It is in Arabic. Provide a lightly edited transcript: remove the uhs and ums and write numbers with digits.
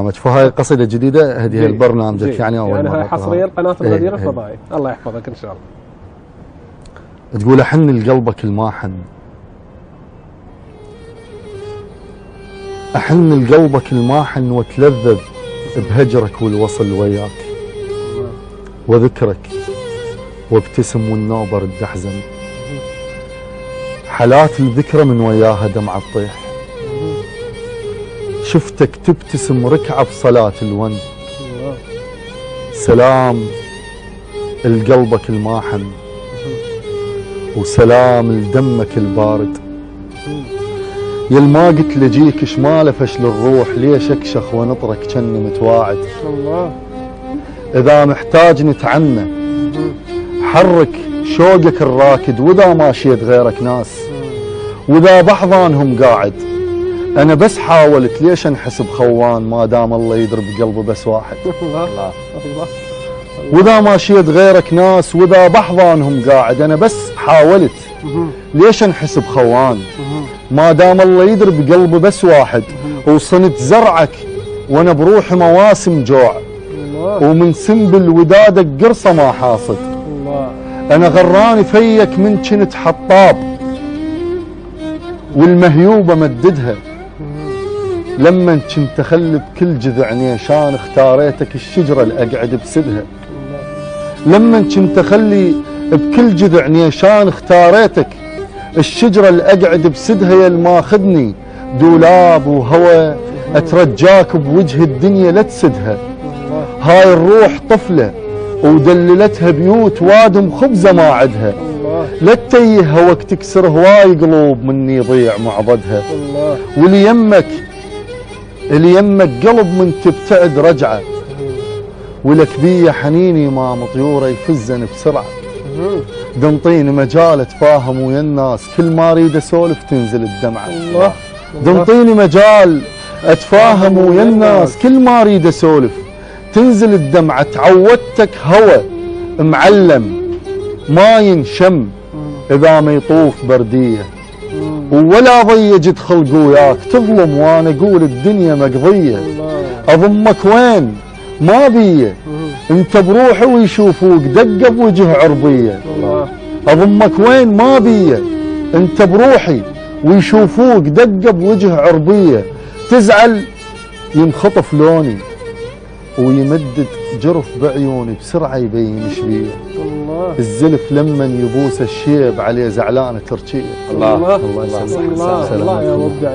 فهاي قصيدة جديدة هدية لبرنامجك يعني أول يعني مرة. هاي حصرية لقناة الغدير الفضائي. الله يحفظك إن شاء الله. تقول أحن لقلبك الماحن، أحن لقلبك الماحن واتلذذ بهجرك والوصل وياك وذكرك وابتسم والنوبة رد أحزن، حالات الذكرى من وياها دمعة تطيح، شفتك تبتسم ركعة بصلاة الون، سلام لقلبك الماحن وسلام لدمك البارد، يلما قلت لجيك شماله فشل الروح ليش اكشخ ونطرك جني متواعد، اذا محتاج نتعنى حرك شوقك الراكد واذا ماشيت غيرك ناس واذا بحضانهم قاعد، انا بس حاولت ليش انحسب خوان ما دام الله يدري بقلبه بس واحد، واذا ماشيت غيرك ناس واذا بحضانهم قاعد، انا بس حاولت ليش انحسب خوان ما دام الله يدري بقلبه بس واحد، وصنت زرعك وانا بروحي مواسم جوع ومن سنبل ودادك قرصه ما حاصد، انا غراني فيك من كنت حطاب والمهيوبه مددها، لما كنت اخلي بكل جذع نيشان اختاريتك الشجره اللي اقعد بسدها، لما كنت اخلي بكل جذع نيشان اختاريتك الشجره اللي اقعد بسدها، يا الماخذني دولاب وهوى اترجاك بوجه الدنيا لا تسدها، هاي الروح طفله ودللتها بيوت وادم خبزه ما عدها، لا تتيهها وقت تكسر هواي قلوب مني يضيع معضدها، واللي يمك قلب من تبتعد رجعه، ولك بيه حنيني ما مطيوره يفزن بسرعه، دنطيني مجال اتفاهم ويا الناس كل ما اريد اسولف تنزل الدمعه، دنطيني مجال اتفاهم ويا الناس كل ما اريد اسولف تنزل الدمعه، تعودتك هوى معلم ما ينشم اذا ما يطوف برديه، ولا ضيج خلق وياك تظلم وانا اقول الدنيا مقضيه، اضمك وين ما بيه انت بروحي ويشوفوك دقه بوجه عربيه، اضمك وين ما بيه انت بروحي ويشوفوك دقه بوجه عربيه، تزعل ينخطف لوني ويمدد جرف بعيوني بسرعه يبين شبيه، الزلف لما يبوس الشيب عليه زعلانه تركيه. الله الله الله يا مبدع.